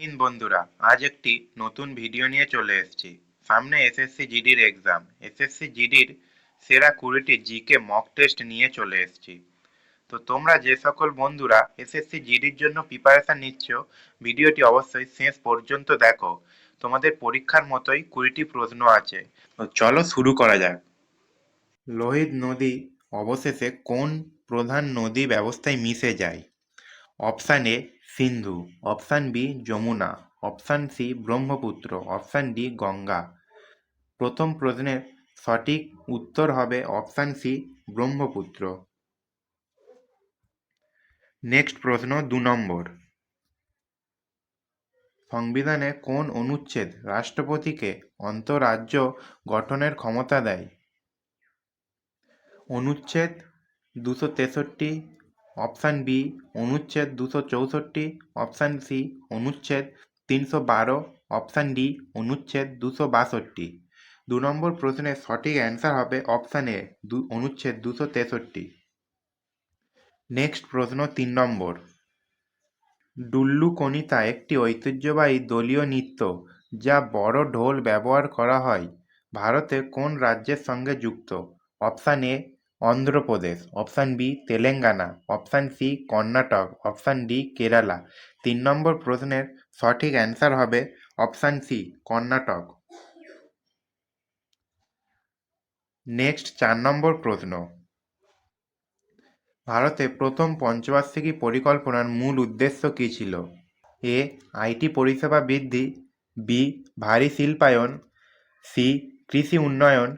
বন্ধুরা, আজ একটি নতুন ভিডিও নিয়ে চলে এসেছি। সামনে এসএসসি জিডির এক্সাম। এসএসসি জিডির সেরা 20টি জিকে মক টেস্ট নিয়ে চলে এসেছি। তো তোমরা যে সকল বন্ধুরা এসএসসি জিডির জন্য প্রিপারেশন নিচ্ছ, ভিডিওটি অবশ্যই শেষ পর্যন্ত দেখো। তোমাদের পরীক্ষার মতোই 20টি প্রশ্ন আছে। তো চলো শুরু করা যাক। লোহিত নদী অবশেষে কোন প্রধান নদী ব্যবস্থায় মিশে যায়? Option A Sindhu, option B Yamuna, option C Brahmaputra, option D Ganga. প্রথম প্রশ্নের সঠিক উত্তর হবে অপশান সি ব্রহ্মপুত্র। নেক্সট প্রশ্ন 2 নম্বর। সংবিধানে কোন অনুচ্ছেদ রাষ্ট্রপতিকে অন্তঃরাজ্য গঠনের ক্ষমতা দেয়? অনুচ্ছেদ 263, অপশান বি অনুচ্ছেদ 264, অপশান সি অনুচ্ছেদ 312, অপশান ডি অনুচ্ছেদ 262। 2 নম্বর প্রশ্নের সঠিক অ্যান্সার হবে অপশান এ অনুচ্ছেদ 263। নেক্সট প্রশ্ন 3 নম্বর। ডুল্লুকনিতা একটি ঐতিহ্যবাহী দলীয় নৃত্য যা বড় ঢোল ব্যবহার করা হয়। ভারতে কোন রাজ্যের সঙ্গে যুক্ত? Option A Andhra Pradesh, option B Telangana, option C Karnataka, option D Kerala. 3 নম্বর প্রশ্নের সঠিক অ্যান্সার হবে অপশান সি কর্ণাটক। নেক্সট 4 নম্বর প্রশ্ন। ভারতে প্রথম পঞ্চবার্ষিকী পরিকল্পনার মূল উদ্দেশ্য কী ছিল? এ আইটি পরিষেবা বৃদ্ধি, বি ভারী শিল্পায়ন, সি কৃষি উন্নয়ন,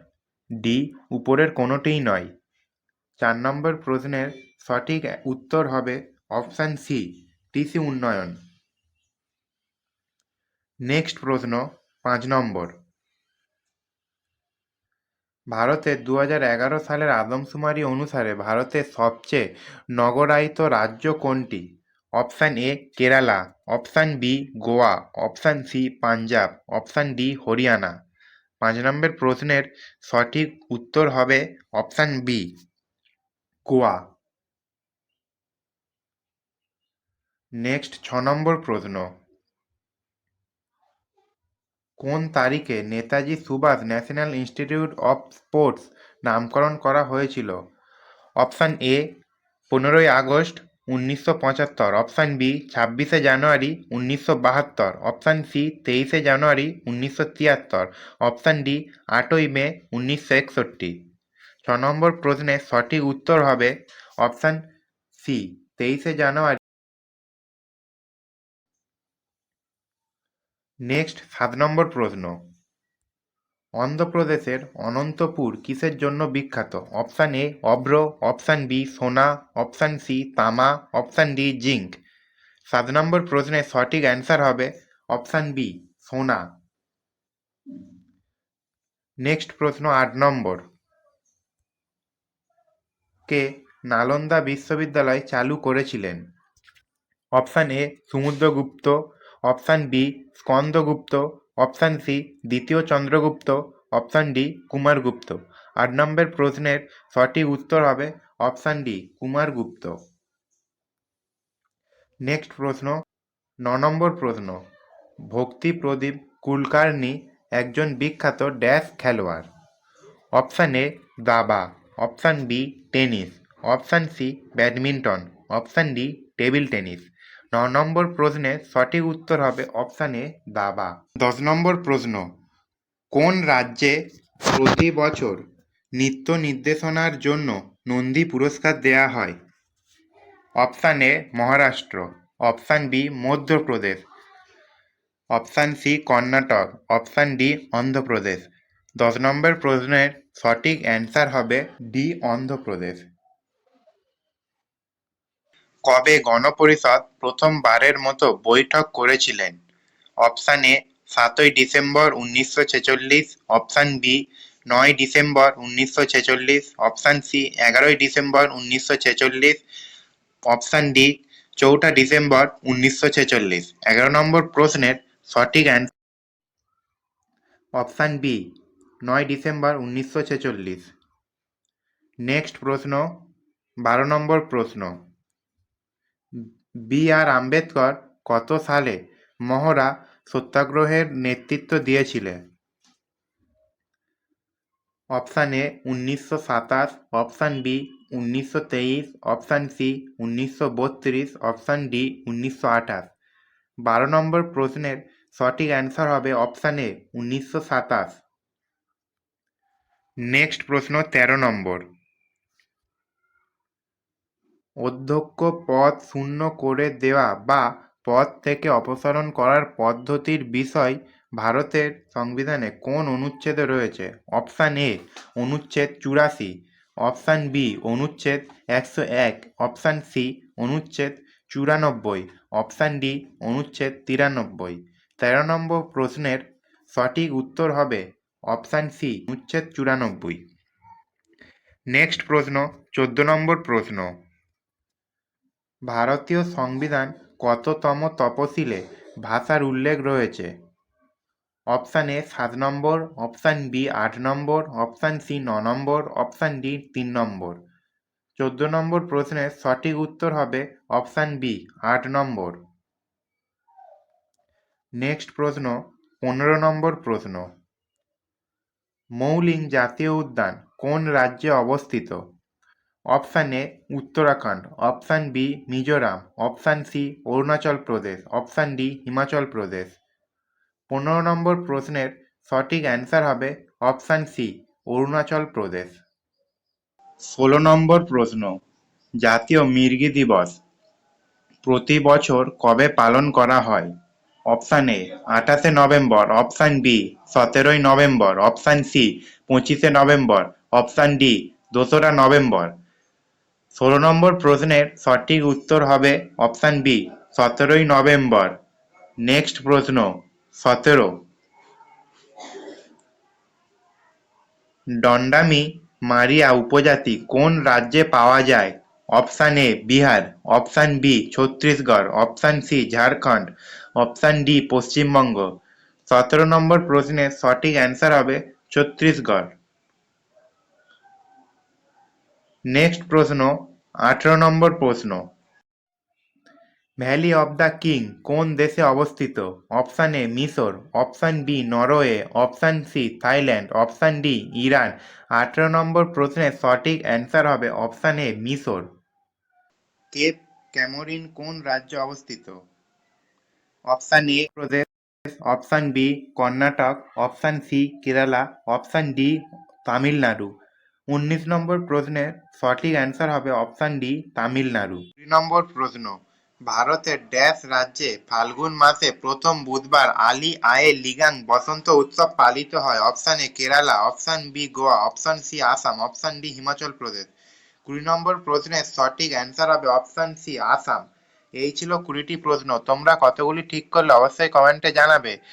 ডি উপরের কোনোটিই নয়। 4 নম্বর প্রশ্নের সঠিক উত্তর হবে অপশান সি কৃষি উন্নয়ন। নেক্সট প্রশ্ন 5 নম্বর। ভারতের 2011 সালের আদমশুমারি অনুসারে ভারতের সবচেয়ে নগরায়িত রাজ্য কোনটি? Option A Kerala, option B Goa, option C Punjab, option D Haryana. 5 নম্বর প্রশ্নের সঠিক উত্তর হবে অপশান বি গোয়া। নেক্সট 6 নম্বর প্রশ্ন। কোন তারিখে Netaji Subhas national institute of sports নামকরণ করা হয়েছিল? অপশান এ 15ই আগস্ট 1975, অপশান বি 26শে জানুয়ারি 1972, অপশান সি 23শে জানুয়ারি 1973, অপশান ডি 8ই মে 1961। 6 নম্বর প্রশ্নের সঠিক উত্তর হবে অপশান সি 23শে জানুয়ারি। নেক্সট 7 নম্বর প্রশ্ন। অন্ধ্রপ্রদেশের অনন্তপুর কিসের জন্য বিখ্যাত? অপশান এ অভ্র, অপশান বি সোনা, অপশান সি তামা, অপশান ডি জিঙ্ক। 7 নম্বর প্রশ্নের সঠিক অ্যান্সার হবে অপশান বি সোনা। নেক্সট প্রশ্ন 8 নম্বর। কে নালন্দা বিশ্ববিদ্যালয় চালু করেছিলেন? Option A Samudragupta, option B Skandagupta, option C দ্বিতীয় চন্দ্রগুপ্ত, অপশান ডি কুমারগুপ্ত। 8 নম্বর প্রশ্নের সঠিক উত্তর হবে অপশান ডি কুমারগুপ্ত। নেক্সট প্রশ্ন 9 নম্বর প্রশ্ন। ভক্তি প্রদীপ কুলকার্নি একজন বিখ্যাত ড্যাশ খেলোয়াড়। অপশান এ দাবা, option B tennis, option C badminton, option D table tennis. 9 নম্বর প্রশ্নের সঠিক উত্তর হবে অপশান এ দাবা। 10 নম্বর প্রশ্ন। কোন রাজ্যে প্রতি বছর নৃত্য নির্দেশনার জন্য নন্দী পুরস্কার দেওয়া হয়? অপশান এ Maharashtra, option B Madhya Pradesh, option C Karnataka, option D Andhra Pradesh. 10 নম্বর প্রশ্নের সঠিক অ্যান্সার হবে ডি অন্ধ্রপ্রদেশ। কবে গণপরিষদ প্রথমবারের মতো বৈঠক করেছিলেন? অপশান এ 7ই ডিসেম্বর 1946, অপশান বি 9ই ডিসেম্বর 1946, অপশান সি 11ই ডিসেম্বর 1946, অপশান ডি 4ঠা ডিসেম্বর 1946। 11 নম্বর প্রশ্নের সঠিক অ্যান্সার অপশান বি 9ই ডিসেম্বর 1946। নেক্সট প্রশ্ন 12 নম্বর প্রশ্ন। বি আর আম্বেদকর কত সালে মহড়া সত্যাগ্রহের নেতৃত্ব দিয়েছিলেন? Option A 1927, option B 1923, option C 1932, option D 1928। 12 নম্বর প্রশ্নের সঠিক অ্যান্সার হবে অপশান এ 1927। নেক্সট প্রশ্ন 13 নম্বর। অধ্যক্ষ পদ শূন্য করে দেওয়া বা পদ থেকে অপসারণ করার পদ্ধতির বিষয় ভারতের সংবিধানে কোন অনুচ্ছেদে রয়েছে? অপশান এ অনুচ্ছেদ 84, অপশান বি অনুচ্ছেদ 101, অপশান সি অনুচ্ছেদ 94, অপশান ডি অনুচ্ছেদ 93। 13 নম্বর প্রশ্নের সঠিক উত্তর হবে অপশান সি অনুচ্ছেদ 94। নেক্সট প্রশ্ন 14 নম্বর প্রশ্ন। ভারতীয় সংবিধান কততম তফসিলে ভাষার উল্লেখ রয়েছে? অপশান এ 7 নম্বর, অপশান বি 8 নম্বর, অপশান সি 9 নম্বর, অপশান ডি 3 নম্বর। 14 নম্বর প্রশ্নের সঠিক উত্তর হবে অপশান বি 8 নম্বর। নেক্সট প্রশ্ন 15 নম্বর প্রশ্ন। মৌলিং জাতীয় উদ্যান কোন রাজ্যে অবস্থিত? Option A Uttarakhand, option B Mizoram, option C Arunachal Pradesh, option D Himachal Pradesh. 15 নম্বর প্রশ্নের সঠিক অ্যান্সার হবে অপশান সি অরুণাচল প্রদেশ। 16 নম্বর প্রশ্ন। জাতীয় মৃগী দিবস প্রতি বছর কবে পালন করা হয়? অপশান এ 28শে নভেম্বর, অপশান বি 17ই নভেম্বর, অপশান সি 25শে নভেম্বর, অপশান ডি 2রা নভেম্বর। 16 নম্বর প্রশ্নের সঠিক উত্তর হবে অপশান বি 17ই নভেম্বর। নেক্সট প্রশ্ন 17। দণ্ডামি মারিয়া উপজাতি কোন রাজ্যে পাওয়া যায়? Option A Bihar, option B Chhattisgarh, option C Jharkhand, option D Paschimbanga. 17 নম্বর প্রশ্নের সঠিক অ্যান্সার হবে ছত্তিশগড়। নেক্সট প্রশ্ন 18 নম্বর প্রশ্ন। ভ্যালি অব দ্য কিং কোন দেশে অবস্থিত? অপশান এ মিশর, option B Norway, option C Thailand, option D Iran. 18 নম্বর প্রশ্নের সঠিক অ্যান্সার হবে অপশান এ মিশর। কেপ ক্যামোরিন কোন রাজ্যে অবস্থিত? অপশান এ প্রদেশ, option B Karnataka, option C Kerala, option D Tamil Nadu. 19 নম্বর প্রশ্নের সঠিক অ্যান্সার হবে অপশান ডি তামিলনাড়ু। 20 নম্বর প্রশ্ন। ভারতের ড্যাশ রাজ্যে ফাল্গুন মাসে প্রথম বুধবার আলি আয়ে লিগাং বসন্ত উৎসব পালিত হয়? Option A Kerala, option B Goa, option C Assam, option D Himachal Pradesh. 20 নম্বর প্রশ্নের সঠিক অ্যান্সার হবে অপশান সি আসাম। এই ছিল 20টি প্রশ্ন। তোমরা কতগুলি ঠিক করলে অবশ্যই কমেন্টে জানাবে।